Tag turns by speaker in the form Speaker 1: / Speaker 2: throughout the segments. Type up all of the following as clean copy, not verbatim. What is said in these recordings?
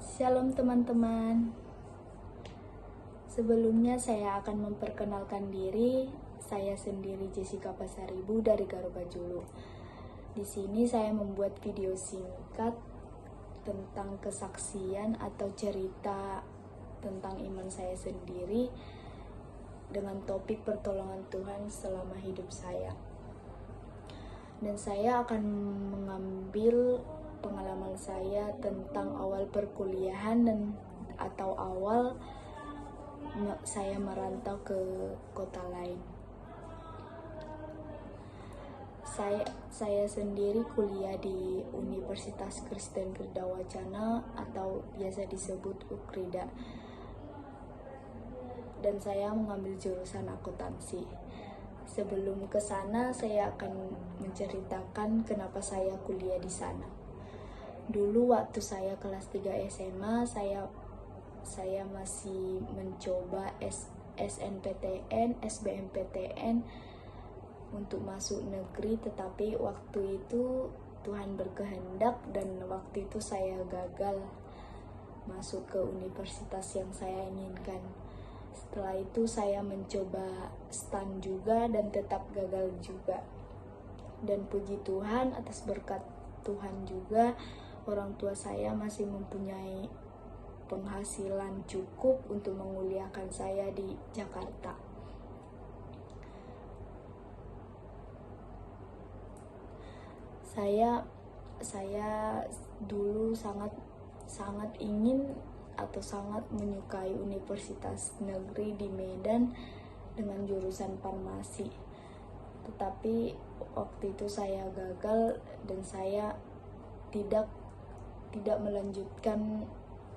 Speaker 1: Shalom teman-teman. Sebelumnya saya akan memperkenalkan diri. Saya sendiri Jessica Pasaribu dari Garuba Julu. Di sini saya membuat video singkat tentang kesaksian atau cerita tentang iman saya sendiri dengan topik pertolongan Tuhan selama hidup saya. Dan saya akan mengambil pengalaman saya tentang awal perkuliahan atau awal saya merantau ke kota lain. Saya sendiri kuliah di Universitas Kristen Kirdawacana atau biasa disebut UKRIDA. Dan saya mengambil jurusan akuntansi. Sebelum ke sana, saya akan menceritakan kenapa saya kuliah di sana. Dulu waktu saya kelas 3 SMA, saya masih mencoba SNPTN, SBMPTN untuk masuk negeri, tetapi waktu itu Tuhan berkehendak dan waktu itu saya gagal masuk ke universitas yang saya inginkan. Setelah itu saya mencoba STAN juga dan tetap gagal juga. Dan puji Tuhan, atas berkat Tuhan juga, orang tua saya masih mempunyai penghasilan cukup untuk menguliahkan saya di Jakarta. Saya dulu sangat ingin atau sangat menyukai Universitas Negeri di Medan dengan jurusan farmasi. Tetapi waktu itu saya gagal dan saya tidak melanjutkan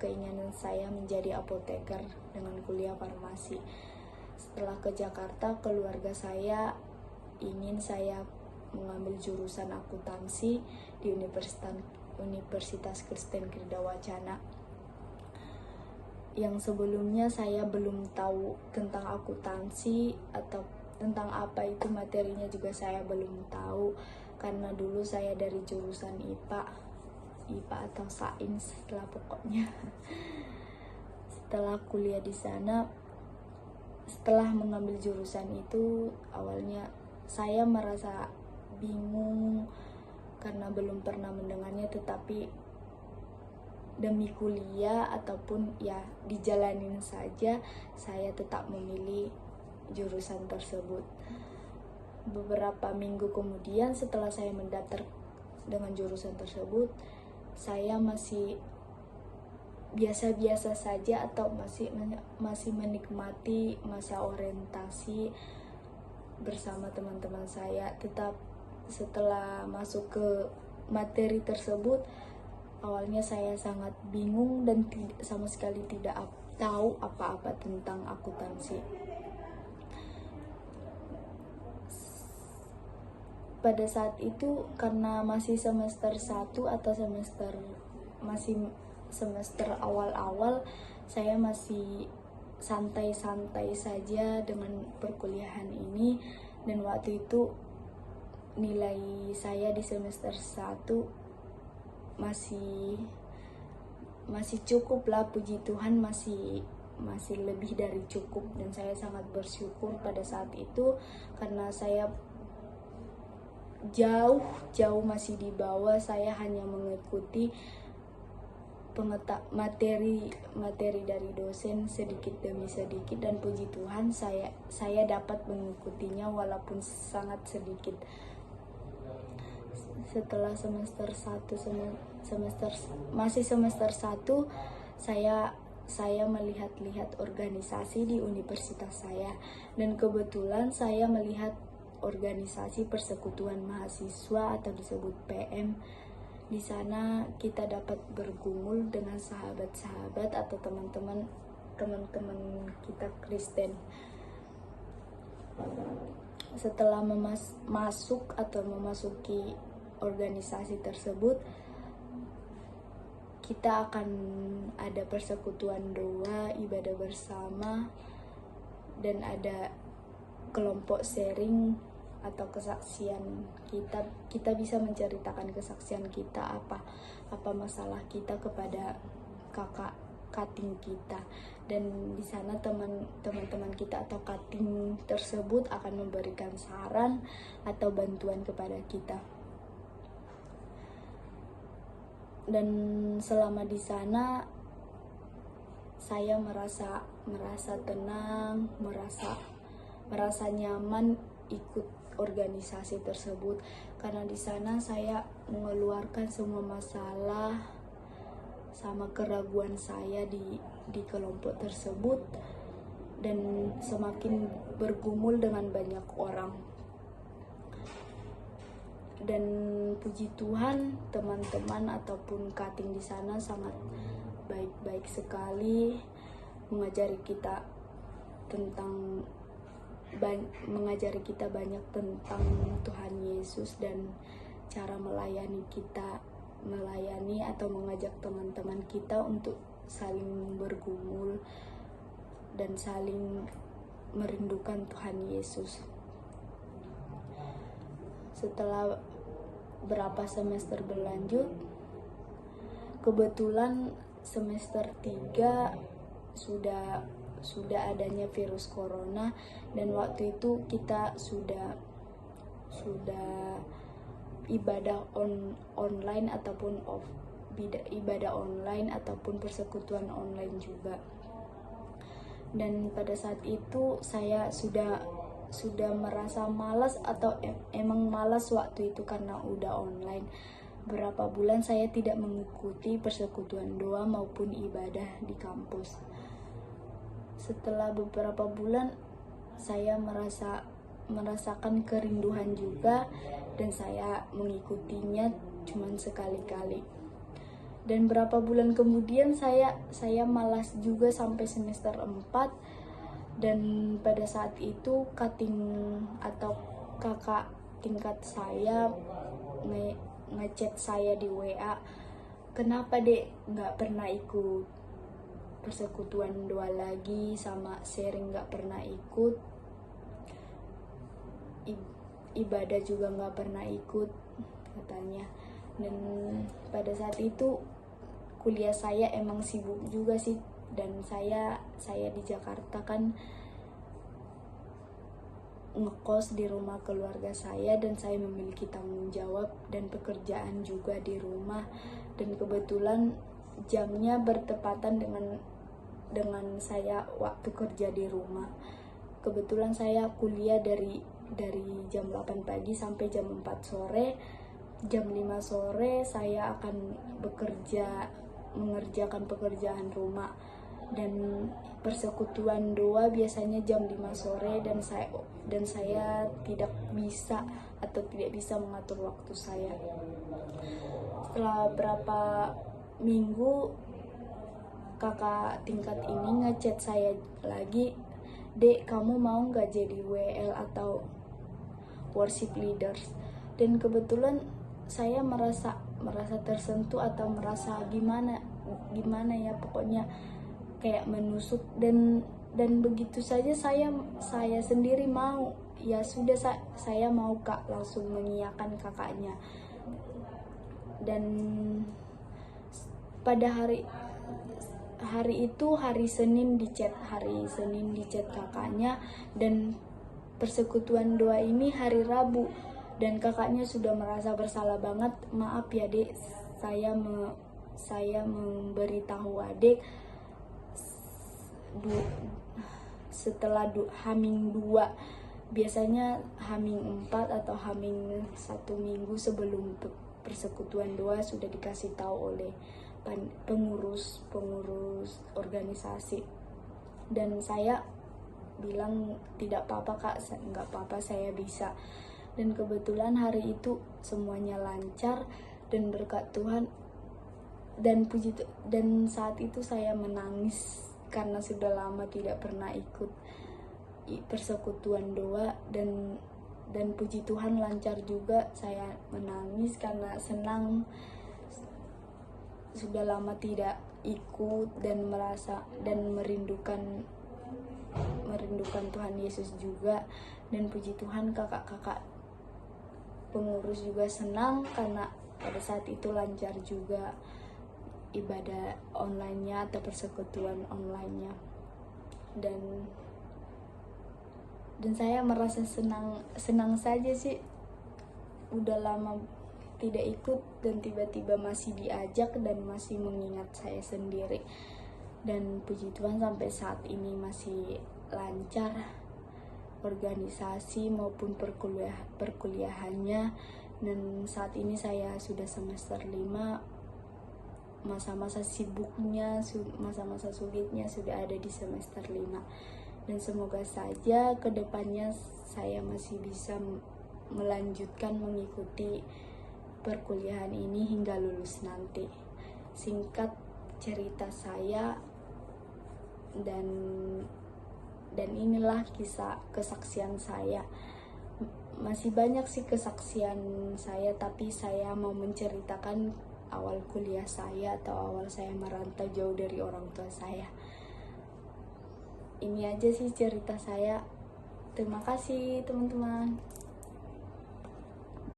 Speaker 1: keinginan saya menjadi apoteker dengan kuliah farmasi. Setelah ke Jakarta, keluarga saya ingin saya mengambil jurusan akuntansi di Universitas Kristen Kirdawacana. Yang sebelumnya saya belum tahu tentang akuntansi atau tentang apa itu materinya juga saya belum tahu, karena dulu saya dari jurusan IPA atau sains lah pokoknya. Setelah kuliah di sana, setelah mengambil jurusan itu, awalnya saya merasa bingung karena belum pernah mendengarnya, tetapi demi kuliah ataupun ya dijalanin saja, saya tetap memilih jurusan tersebut. Beberapa minggu kemudian setelah saya mendaftar dengan jurusan tersebut, saya masih biasa-biasa saja atau masih menikmati masa orientasi bersama teman-teman saya. Tetap setelah masuk ke materi tersebut, awalnya saya sangat bingung dan sama sekali tidak tahu apa-apa tentang akuntansi. Pada saat itu karena masih semester 1 atau semester awal-awal, saya masih santai-santai saja dengan perkuliahan ini, dan waktu itu nilai saya di semester 1 masih cukup lah, puji Tuhan, masih lebih dari cukup, dan saya sangat bersyukur pada saat itu karena saya jauh masih di bawah. Saya hanya mengikuti materi dari dosen sedikit demi sedikit, dan puji Tuhan saya dapat mengikutinya walaupun sangat sedikit. Setelah semester 1, saya melihat-lihat organisasi di universitas saya, dan kebetulan saya melihat organisasi Persekutuan Mahasiswa atau disebut PM. Di sana kita dapat bergumul dengan sahabat-sahabat atau teman-teman kita Kristen. Setelah memasuki organisasi tersebut, kita akan ada persekutuan doa, ibadah bersama, dan ada kelompok sharing atau kesaksian kita bisa menceritakan kesaksian kita, apa masalah kita kepada kakak cutting kita, dan di sana teman-teman kita atau cutting tersebut akan memberikan saran atau bantuan kepada kita. Dan selama di sana saya merasa tenang, merasa nyaman ikut organisasi tersebut, karena di sana saya mengeluarkan semua masalah sama keraguan saya di kelompok tersebut, dan semakin bergumul dengan banyak orang. Dan puji Tuhan, teman-teman ataupun cutting di sana sangat baik-baik sekali, mengajari kita banyak tentang Tuhan Yesus dan cara melayani atau mengajak teman-teman kita untuk saling bergumul dan saling merindukan Tuhan Yesus. Setelah berapa semester berlanjut, kebetulan semester 3 sudah adanya virus corona, dan waktu itu kita sudah ibadah online ataupun ibadah online ataupun persekutuan online juga. Dan pada saat itu saya sudah merasa malas, atau emang malas waktu itu karena udah online. Berapa bulan saya tidak mengikuti persekutuan doa maupun ibadah di kampus. Setelah beberapa bulan saya merasakan kerinduan juga, dan saya mengikutinya cuman sekali-kali. Dan berapa bulan kemudian saya malas juga sampai semester 4. Dan pada saat itu cutting atau kakak tingkat saya ngechat saya di WA, kenapa dek nggak pernah ikut persekutuan doa lagi, sama sharing nggak pernah ikut, ibadah juga nggak pernah ikut, katanya. Dan pada saat itu kuliah saya emang sibuk juga sih, dan saya di Jakarta kan ngekos di rumah keluarga saya, dan saya memiliki tanggung jawab dan pekerjaan juga di rumah, dan kebetulan jamnya bertepatan dengan saya waktu kerja di rumah. Kebetulan saya kuliah dari jam 8 pagi sampai jam 4 sore. Jam 5 sore saya akan mengerjakan pekerjaan rumah, dan persekutuan doa biasanya jam 5 sore, dan saya tidak bisa mengatur waktu saya. Setelah berapa minggu, kakak tingkat ini ngechat saya lagi, dek kamu mau nggak jadi WL atau worship leaders? Dan kebetulan saya merasa tersentuh atau merasa gimana ya, pokoknya kayak menusuk, dan begitu saja saya sendiri mau, ya sudah saya mau kak, langsung mengiyakan kakaknya. Dan pada hari itu hari Senin dicat kakaknya, dan persekutuan doa ini hari Rabu, dan kakaknya sudah merasa bersalah banget, maaf ya dek, saya memberitahu adik setelah H-2, biasanya H-4 atau H-1 minggu sebelum persekutuan doa sudah dikasih tahu oleh pengurus organisasi. Dan saya bilang tidak apa-apa kak, nggak apa-apa, saya bisa. Dan kebetulan hari itu semuanya lancar dan berkat Tuhan, dan saat itu saya menangis karena sudah lama tidak pernah ikut persekutuan doa, dan puji Tuhan lancar juga. Saya menangis karena senang, sudah lama tidak ikut dan merindukan Tuhan Yesus juga. Dan puji Tuhan kakak-kakak pengurus juga senang karena pada saat itu lancar juga. ibadah online-nya atau persekutuan online-nya. Dan saya merasa senang saja sih, udah lama tidak ikut dan tiba-tiba masih diajak dan masih mengingat saya sendiri. Dan puji Tuhan sampai saat ini masih lancar organisasi maupun perkuliahannya. Dan saat ini saya sudah semester 5, masa-masa sibuknya, masa-masa sulitnya sudah ada di semester 5. Dan semoga saja kedepannya saya masih bisa melanjutkan mengikuti perkuliahan ini hingga lulus nanti. Singkat cerita saya, dan inilah kisah kesaksian saya. Masih banyak sih kesaksian saya, tapi saya mau menceritakan awal kuliah saya atau awal saya merantau jauh dari orang tua saya. Ini aja sih cerita saya. Terima kasih teman-teman.